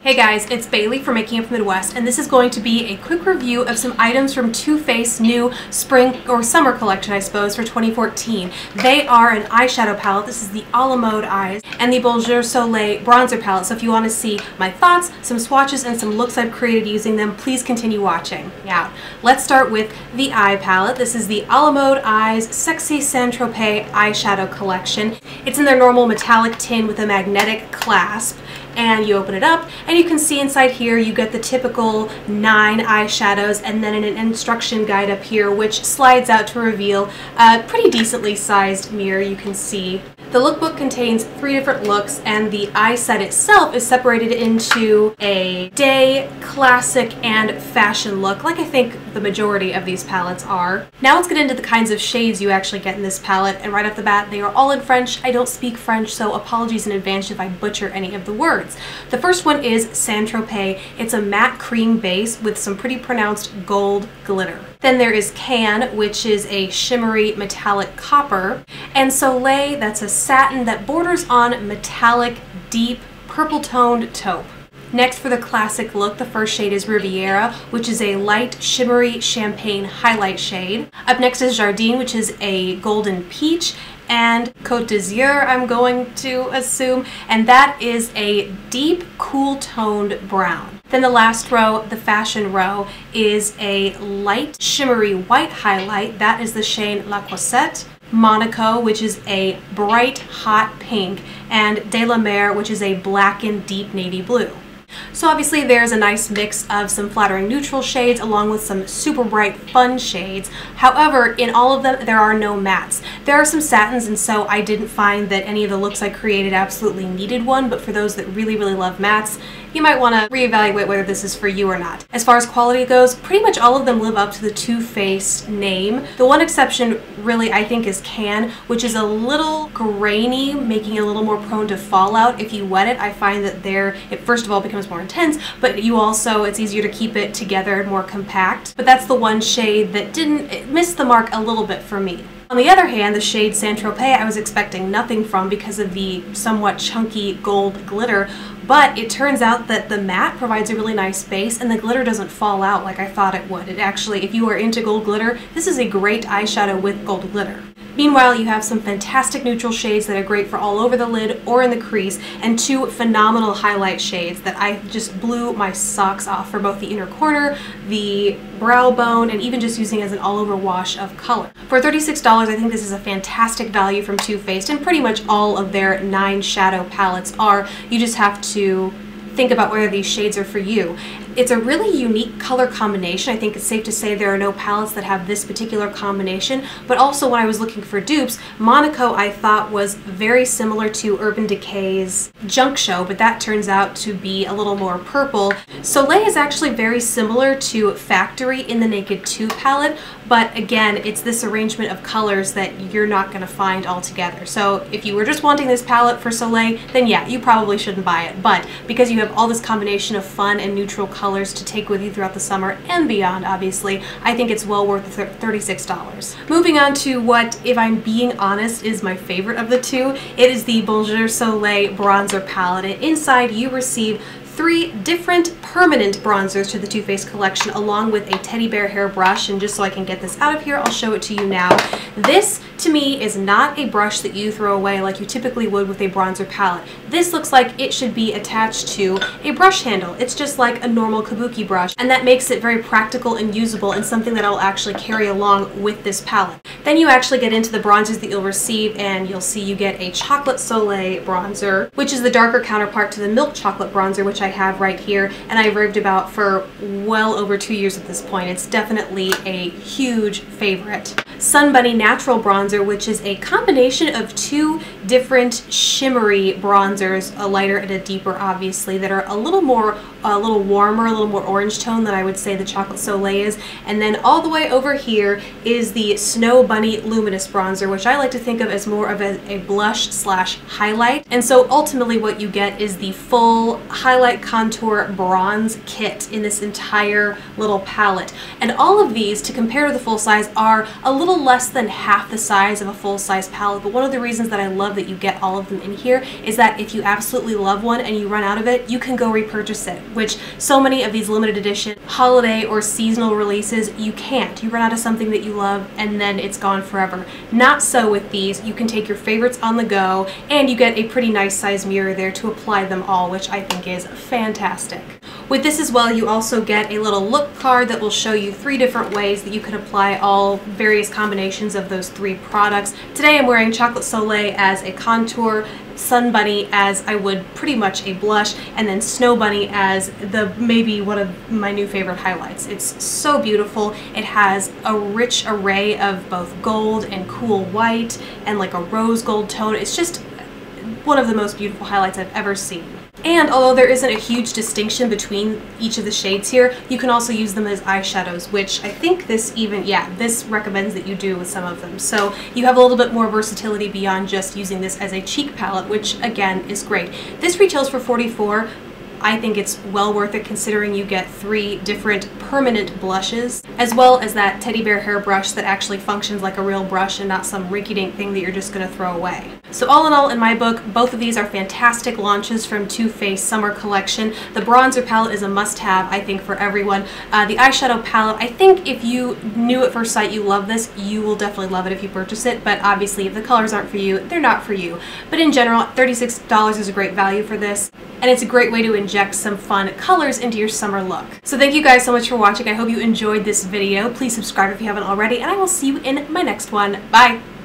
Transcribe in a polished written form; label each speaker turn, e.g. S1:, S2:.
S1: Hey guys, it's Bailey from Making Up Midwest, and this is going to be a quick review of some items from Too Faced's new spring or summer collection, I suppose, for 2014. They are an eyeshadow palette. This is the Alamode Eyes and the Bonjour Soleil bronzer palette. So if you want to see my thoughts, some swatches, and some looks I've created using them, please continue watching. Now, let's start with the eye palette. This is the Alamode Eyes Sexy Saint-Tropez eyeshadow collection. It's in their normal metallic tin with a magnetic clasp. And you open it up and you can see inside here you get the typical 9 eyeshadows and then an instruction guide up here which slides out to reveal a pretty decently sized mirror you can see. The lookbook contains 3 different looks and the eye set itself is separated into a day, classic, and fashion look, like I think the majority of these palettes are. Now let's get into the kinds of shades you actually get in this palette, and right off the bat they are all in French. I don't speak French, so apologies in advance if I butcher any of the words. The first one is Saint-Tropez. It's a matte cream base with some pretty pronounced gold glitter. Then there is Can, which is a shimmery metallic copper, and Soleil, that's a satin that borders on metallic, deep, purple-toned taupe. Next, for the classic look, the first shade is Riviera, which is a light, shimmery champagne highlight shade. Up next is Jardin, which is a golden peach, and Côte d'Azur, I'm going to assume, and that is a deep, cool-toned brown. Then the last row, the fashion row, is a light, shimmery white highlight. That is the shade La Croisette. Monaco, which is a bright, hot pink, and De la Mer, which is a blackened, deep navy blue. So obviously there's a nice mix of some flattering neutral shades along with some super bright fun shades. However, in all of them there are no mattes. There are some satins, and so I didn't find that any of the looks I created absolutely needed one, but for those that really love mattes, you might want to reevaluate whether this is for you or not. As far as quality goes, pretty much all of them live up to the Too Faced name. The one exception really I think is Can, which is a little grainy, making it a little more prone to fallout. If you wet it, I find that it first of all becomes more intense, but it's easier to keep it together and more compact. But that's the one shade that missed the mark a little bit for me. On the other hand, the shade Saint-Tropez I was expecting nothing from because of the somewhat chunky gold glitter, but it turns out that the matte provides a really nice base and the glitter doesn't fall out like I thought it would. It actually, if you are into gold glitter, this is a great eyeshadow with gold glitter. Meanwhile, you have some fantastic neutral shades that are great for all over the lid or in the crease, and 2 phenomenal highlight shades that I just blew my socks off for both the inner corner, the brow bone, and even just using as an all-over wash of color. For $36, I think this is a fantastic value from Too Faced, and pretty much all of their 9 shadow palettes are. You just have to think about whether these shades are for you. It's a really unique color combination. I think it's safe to say there are no palettes that have this particular combination, but also when I was looking for dupes, Monaco I thought was very similar to Urban Decay's Junk Show, but that turns out to be a little more purple. Soleil is actually very similar to Factory in the Naked 2 palette, but again, it's this arrangement of colors that you're not going to find all together. So if you were just wanting this palette for Soleil, then yeah, you probably shouldn't buy it, but because you have all this combination of fun and neutral colors to take with you throughout the summer and beyond, obviously, I think it's well worth the $36. Moving on to what, if I'm being honest, is my favorite of the 2. It is the Bonjour Soleil bronzer palette, and inside you receive 3 different permanent bronzers to the Too Faced collection, along with a teddy bear hair brush. And just so I can get this out of here, I'll show it to you now. This, to me, is not a brush that you throw away like you typically would with a bronzer palette. This looks like it should be attached to a brush handle. It's just like a normal kabuki brush, and that makes it very practical and usable and something that I'll actually carry along with this palette. Then you actually get into the bronzers that you'll receive, and you'll see you get a Chocolate Soleil bronzer, which is the darker counterpart to the Milk Chocolate bronzer, which I have right here, and I've raved about for well over 2 years at this point. It's definitely a huge favorite. Sun Bunny Natural Bronzer, which is a combination of 2 different shimmery bronzers, a lighter and a deeper obviously, that are a little warmer, a little more orange tone than I would say the Chocolate Soleil is. And then all the way over here is the Snow Bunny Luminous Bronzer, which I like to think of as more of a blush slash highlight. And so ultimately what you get is the full highlight contour bronze kit in this entire little palette. And all of these, to compare to the full size, are a little less than half the size of a full size palette, but one of the reasons that I love that you get all of them in here is that if you absolutely love one and you run out of it, you can go repurchase it, which so many of these limited edition holiday or seasonal releases, you can't. You run out of something that you love and then it's gone forever. Not so with these. You can take your favorites on the go, and you get a pretty nice size mirror there to apply them all, which I think is fantastic. With this as well, you also get a little look card that will show you 3 different ways that you can apply all various combinations of those 3 products. Today I'm wearing Chocolate Soleil as a contour, Sun Bunny as I would pretty much a blush, and then Snow Bunny as maybe one of my new favorite highlights. It's so beautiful. It has a rich array of both gold and cool white and like a rose gold tone. It's just one of the most beautiful highlights I've ever seen. And although there isn't a huge distinction between each of the shades here, you can also use them as eyeshadows, which I think this recommends that you do with some of them. So you have a little bit more versatility beyond just using this as a cheek palette, which again is great. This retails for $44. I think it's well worth it considering you get 3 different permanent blushes, as well as that teddy bear hairbrush that actually functions like a real brush and not some rinky-dink thing that you're just going to throw away. So all in all, in my book, both of these are fantastic launches from Too Faced Summer Collection. The bronzer palette is a must-have, I think, for everyone. The eyeshadow palette, I think if you knew at first sight you love this, you will definitely love it if you purchase it, but obviously if the colors aren't for you, they're not for you. But in general, $36 is a great value for this, and it's a great way to inject some fun colors into your summer look. So thank you guys so much for watching. I hope you enjoyed this video. Please subscribe if you haven't already, and I will see you in my next one. Bye!